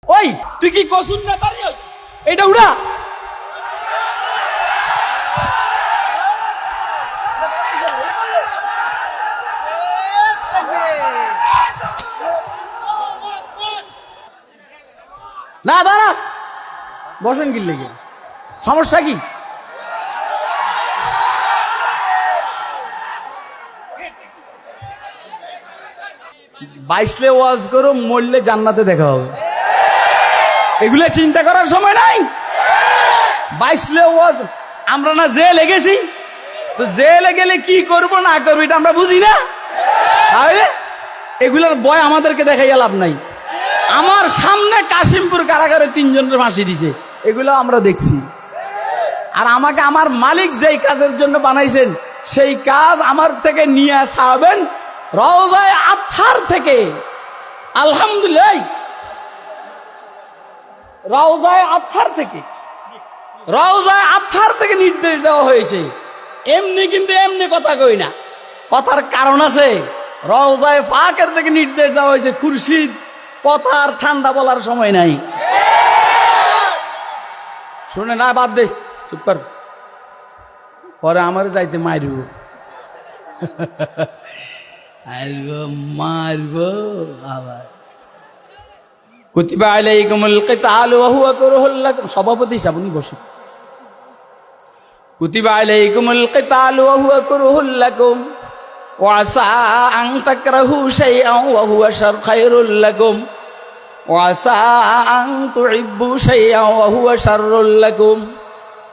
ওই তুই কি কসুন না পারি এটা উড়া না দাঁড়া বসেন কি লেগে সমস্যা কি? বাইশলে ওয়াজ করো মরলে জান্নাতে দেখা হবে, এগুলো চিন্তা করার সময় নাই। বাইশলে ওয়াজ আমরা না জেলে গেছি, তো জেলে গেলে কি করব না করবো এটা আমরা বুঝি না। তাহলে এগুলোর ভয় আমাদেরকে দেখাইয়া লাভ নাই। আমার সামনে কাশিমপুর কারাগারে 3 জনের ফাঁসি দিছে, এগুলো আমরা দেখছি। আর আমাকে আমার মালিক যেই কাজের জন্য বানাইছেন সেই কাজ আমার থেকে নিয়ে আসাবেন রওজায়ে আতহার থেকে। আলহামদুলিল্লাহ, রওজায়ে আতহার থেকে, রওজায়ে আতহার থেকে নির্দেশ দেওয়া হয়েছে। এমনি কিন্তু এমনি কথা কই না, কথার কারণ আছে। রওজায়ে পাকের থেকে নির্দেশ দেওয়া হয়েছে। খুরশিদ কথা আর ঠান্ডা বলার সময় নাই। শুনে না, বাদ দে, চুপ কর, পরে আমার যাইতে মারব মারব আবার। কুতিবা আলাইকুমুল কিতালু ওয়া হুয়া কুরহুল লাকুম। সভাপতি হিসাব উনি বসে। কুতিবা আলাইকুমুল কিতালু ওয়া হুয়া কুরহুল লাকুম ওয়া আসা আন তাকরাহু শাইআন ওয়া হুয়া খায়রুল লাকুম ওয়া আসা আন তুহিব্বু শাইআন ওয়া হুয়া শাররুল লাকুম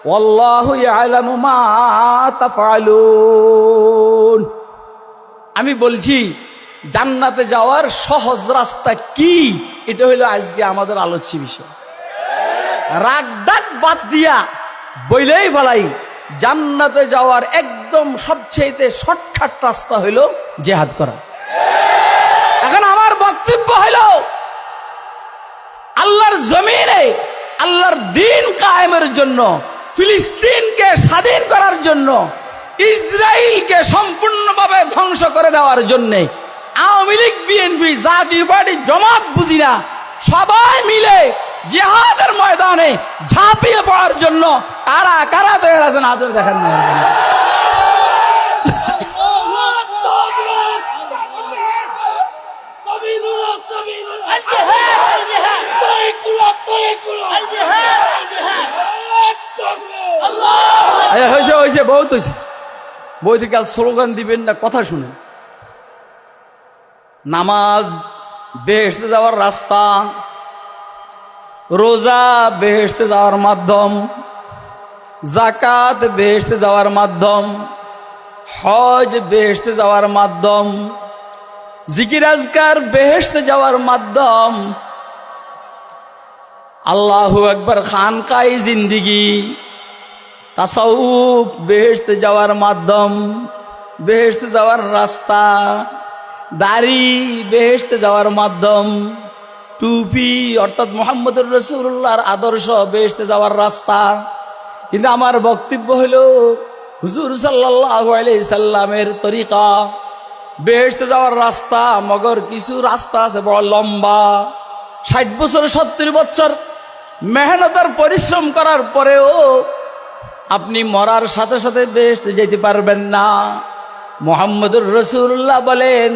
ওয়াল্লাহু ইয়ালামু মা তাফআলুন। আমি বলছি জান্নাতে যাওয়ার সহজ রাস্তা কি, এটা হলো আজকে আমাদের আলোচ্য বিষয়। রাগ ডাক বাদ দিয়া বইলেই ফেলাই, জান্নাতে যাওয়ার একদম সবচেয়ে শর্টকাট রাস্তা হইল জিহাদ করা। এখন আমার বক্তব্য হইল আল্লাহর জমিনে আল্লাহর দ্বীন কায়েমের জন্য, ফিলিস্তিনকে স্বাধীন করার জন্য, ইসরায়েলকে সম্পূর্ণভাবে ধ্বংস করে দেওয়ার জন্য আওয়ামী লীগ, বিএনপি, জাতীয় পার্টি, জামাত বুঝি না, সবাই মিলে জিহাদের ময়দানে ঝাঁপিয়ে পড়ার জন্য কারা কারা তৈরি আছেন হাতের দেখেন না। হয়েছে হয়েছে, বহুত হয়েছে। বইতে কাল স্লোগান দিবেন না, কথা শুনেন। নামাজ বেহেশতে যাওয়ার রাস্তা, রোজা বেহেশতে যাওয়ার মাধ্যম, যাকাত বেহেশতে যাওয়ার মাধ্যম, হজ বেহেশতে যাওয়ার মাধ্যম, জিকির আজকার বেহেশতে যাওয়ার মাধ্যম, আল্লাহু আকবার খানকাই জিন্দিগি, তাসাউফ বেহেশতে যাওয়ার মাধ্যম, বেহেশতে যাওয়ার রাস্তা, দাড়ি বেহেশতে যাওয়ার মাধ্যম, টুপি অর্থাৎ মুহাম্মদুর রাসূলুল্লাহর আদর্শ বেহেশতে যাওয়ার রাস্তা। কিন্তু আমার বক্তব্য হলো হুজুর সাল্লাল্লাহু আলাইহি সাল্লামের তরিকা বেহেশতে যাওয়ার রাস্তা, মগর কিছু রাস্তা আছে বড় লম্বা। 60 বছর 70 বছর মেহনতের পরিশ্রম করার পরেও আপনি মরার সাথে সাথে বেহেশতে যেতে পারবেন না। মুহাম্মদুর রাসূলুল্লাহ বলেন,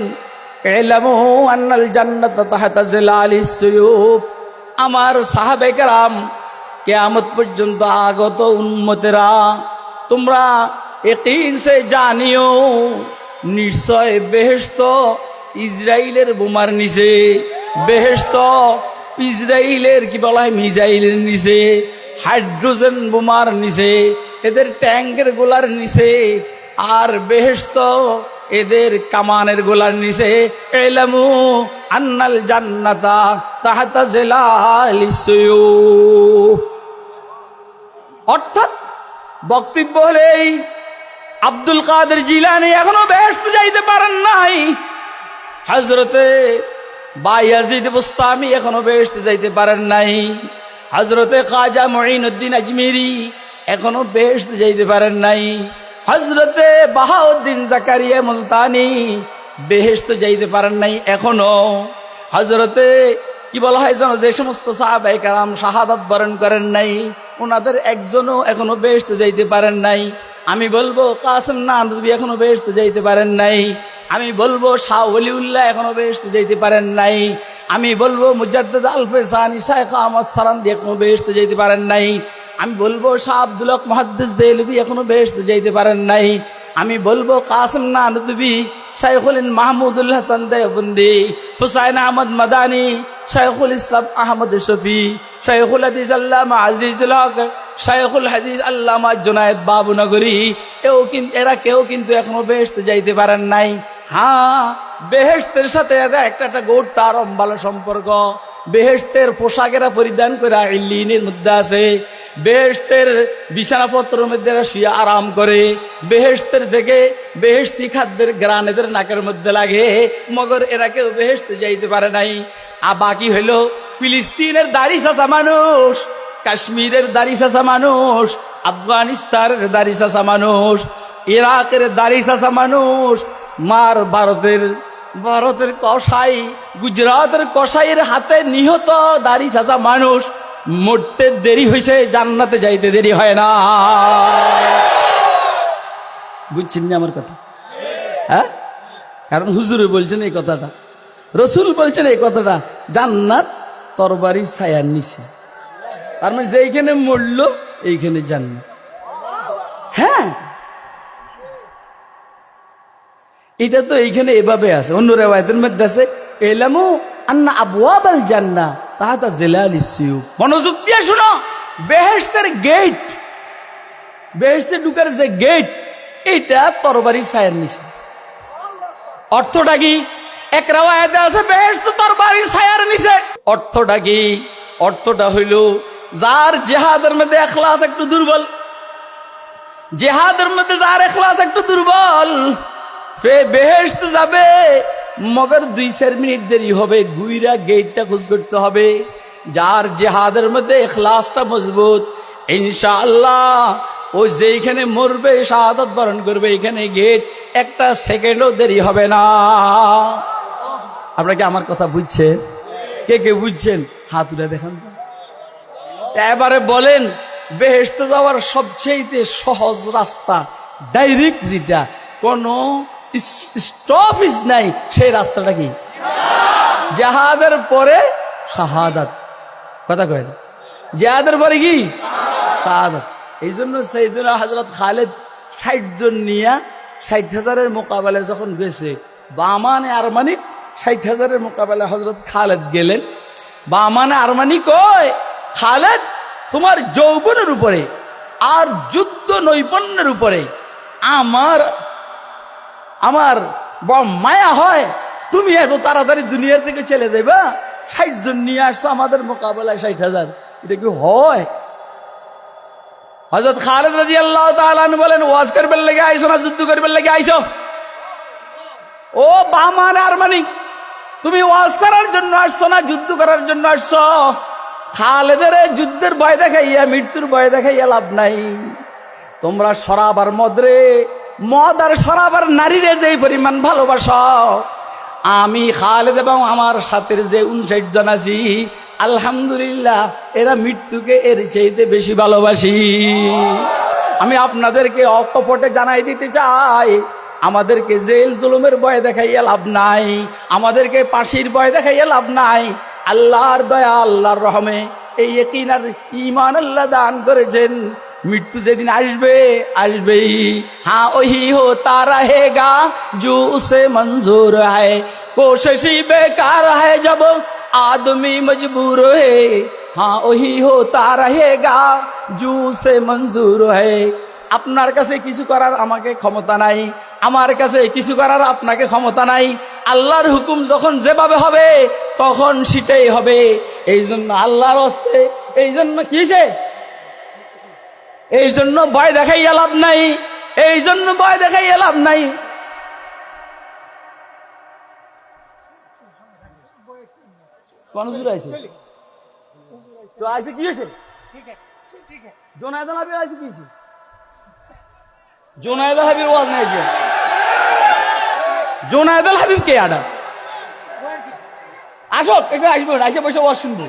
ইলামু আন্নাল জান্নাতা তাহতা জিলালিস সুয়ুফ। আমার সাহাবায়ে কেরাম, কিয়ামত পর্যন্ত আগত উম্মতেরা, তোমরা ইয়াকিন সে জানিও নিশ্চয় বেহেশত ইসরায়েলের বোমার নিচে, বেহেশত ইসরায়েলের কি বলা হয় মিসাইলের নিচে, হাইড্রোজেন বোমার নিচে, এদের ট্যাঙ্কের গোলার নিচে, আর বেহেশত এদের কামানের গোলার নিচে। ইলামু আন্নাল জান্নাতা তাহতা জিলালিস সুয়ুফ। অর্থাৎ বক্তব্য হলেই আব্দুল কাদের জিলানী এখনো বেহেশতে যাইতে পারেন নাই, হযরতে বায়াজিদ বুস্তামি এখনো বেহেশতে যাইতে পারেন নাই, হযরতে খাজা মুঈনুদ্দিন আজমিরি এখনো বেহেশতে যাইতে পারেন নাই, হযরতে বাহাউদ্দিন জাকারিয়া মুলতানি বেহেশতে যাইতে পারেন নাই এখনো, হযরতে কি বলা হয় জানো, যে সমস্ত সাহাবায়ে কেরাম শাহাদাত বরণ করেন নাই, ওনাদের একজনও এখনো বেহেশতে যাইতে পারেন নাই। আমি বলবো কাসেম নানভী এখনো বেহেশতে যাইতে পারেন নাই। আমি বলবো শাহ ওলিউল্লাহ এখনো বেহেশতে যাইতে পারেন নাই। আমি বলবো মুজাদ্দিদ আল-ফেসানি শাইখ আহমদ সারান্দি এখনো বেহেশতে যাইতে পারেন নাই। আমি বলবো শাহ আব্দুল হক মুহাদ্দিস দেহলভী এখনো বেহেশতে যাইতে পারেন নাই। আমি বলবো কাসেম নানভী, শাইখুল মাহমুদুল হাসান দেওবন্দি, হুসাইন আহমদ মাদানী, শাইখুল ইসলাম আহমদ শফি, শাইখুল হাদিস আল্লামা আজিজুল হক, শাইখুল হাদিস আল্লামা জুনায়েদ বাবুনগরী, এরা কেউ কিন্তু এখনো বেহেশতে যাইতে পারেন নাই। হ্যাঁ, বেহেশতের সাথে এদের একটা গোটা আরম ভালো সম্পর্ক। বেহেশতের পোশাকেরা পরিধান করে ইল্লিনের মধ্যে আছে, বেহেশতের বিছানাপত্রের মধ্যে শুয়ে আরাম করে, বেহেশতের থেকে বেহেশতি খাদ্যের গ্রান এদের নাকের মধ্যে লাগে, মগর এরা কেউ বেহেশতে যাইতে পারে নাই। আর বাকি হইল ফিলিস্তিনের দাড়ি চাচা মানুষ, কাশ্মীরের দাড়ি চাচা মানুষ, আফগানিস্তানের দাড়ি চাচা মানুষ, ইরাকের দাড়ি চাচা মানুষ, মার ভারতের কসাই, গুজরাটের কসাইয়ের হাতে নিহত দাড়ি চাচা মানুষ, মরতে দেরি হয়েছে, জান্নাতে যাইতে দেরি হয় না। বুঝছেন না আমার কথা? হ্যাঁ, কারণ হুজুরে বলছেন এই কথাটা, রসুল বলছেন এই কথাটা, জান্নাত তরবারি ছায়ার নিচে। তার মানে যেইখানে মরলো এইখানে জান্নাত। হ্যাঁ, এটা তো এইখানে এভাবে আছে। অন্য রিওয়ায়াতের মধ্যে আছে এলামু আন্না আবওয়াবাল জান্নাহ তাহতা জিলালিস সিয়ুফ। মনোযোগ দিয়ে শুনো, বেহেশতের গেট, বেহেশতে ঢুকার যে গেট, এটা তরবারি ছায়ার নিচে। অর্থটা কি? এক রিওয়ায়াতে আছে বেহেশত তরবারি ছায়ার নিচে। অর্থটা কি? অর্থটা হইল যার জিহাদের মধ্যে ইখলাস একটু দুর্বল, জিহাদের মধ্যে যার ইখলাস একটু দুর্বল, সে বেহেশতে যাবে, মগর 2-4 মিনিট দেরি হবে, গুইরা গেটটা খোঁজ করতে হবে। যার জিহাদের মধ্যে ইখলাসটা মজবুত, ইনশাআল্লাহ ও যেইখানে মরবে, শাহাদাত বরণ করবে, এখানে গেট একটা সেকেন্ডও দেরি হবে না। আপনারা কি আমার কথা বুঝছেন? কে কে বুঝছেন হাত উঠে দেখান। এবারে বলেন, বেহেশতে যাওয়ার সবচেয়ে সহজ রাস্তা, ডাইরেক্ট, যেটা কোনো স্টপেজ নাই, সেই রাস্তাটা কি? জিহাদের পরে শাহাদাত। কথা কয় না? জিহাদের পরে কি? শাহাদাত। এই জন্য সাইয়েদনা হযরত খালিদ 60 জন নিয়ে 60,000-এর মোকাবেলায় যখন গেছে, বামানে আরমানি 60,000-এর মোকাবেলায় হযরত খালিদ গেলেন। বামানে আরমানি কয়, খালিদ তোমার যৌবনের উপরে আর যুদ্ধ নৈপুণ্যের উপরে আমার বড় মায়া হয়, তুমি এত তাড়াতাড়ি দুনিয়ার থেকে চলে যাইবা, 60 জন নিয়ে আসছো আমাদের মোকাবেলায় 60,000, এটা কি হয়? হযরত খালিদ রাদিয়াল্লাহু তাআলা আনহু বলেন, ওয়াজ করবার লাগি আইছো না যুদ্ধ করবার লাগি আইছো? ও বামান আরমানি, তুমি ওয়াজ করার জন্য আসছো না যুদ্ধ করার জন্য আসছো? খালিদের যুদ্ধের ভয় দেখাইয়া, মৃত্যুর ভয় দেখাইয়া লাভ নাই। তোমরা শরাব আর মদ আর শরাব আর নারীরে যেই পরিমাণ ভালোবাসো, আমি খালিদ এবং আমার সাথে যে 59 জন আছি, আলহামদুলিল্লাহ এরা মৃত্যুকে এর চাইতে বেশি ভালোবাসি। আমি আপনাদেরকে অকপটে জানাই দিতে চাই, আমাদেরকে জেল জুলুমের ভয় দেখাইয়া লাভ নাই, আমাদেরকে ফাঁসির ভয় দেখাইয়া লাভ নাই। আল্লাহর দয়া, আল্লাহর রহমে এই ইয়াকিন আর ঈমান আল্লাহ দান করেছেন, মৃত্যু যেদিন আসবে আসবেই। হ্যাঁ, ওহি হোতা রহেগা जो उसे मंजूर है, कोशिश बेकार है जब आदमी मजबूर है। हाँ, वही होता रहेगा जो उसे मंजूर है। আপনার কাছে কিছু করার আমাকে ক্ষমতা নাই, আমার কাছে কিছু করার আপনাকে ক্ষমতা নাই। আল্লাহর হুকুম যখন যেভাবে হবে তখন সেটাই হবে। এই জন্য আল্লাহর হস্তে, এই জন্য কিসে, এই জন্য ভয় দেখাইয়া লাভ নাই, এই জন্য ভয় দেখাইয়া লাভ নাই। কোন দূর আইছে তো আইছে কি হয়েছে? জোনায়েদ হাবিব আইছে কি হয়েছে? জোনায়েদ হাবিব ওয়াজ নাই যে, জোনায়েদ হাবিব কে? আডা আসো, এখানে আসবো, আইসা বসে ওয়াজ শুনবো।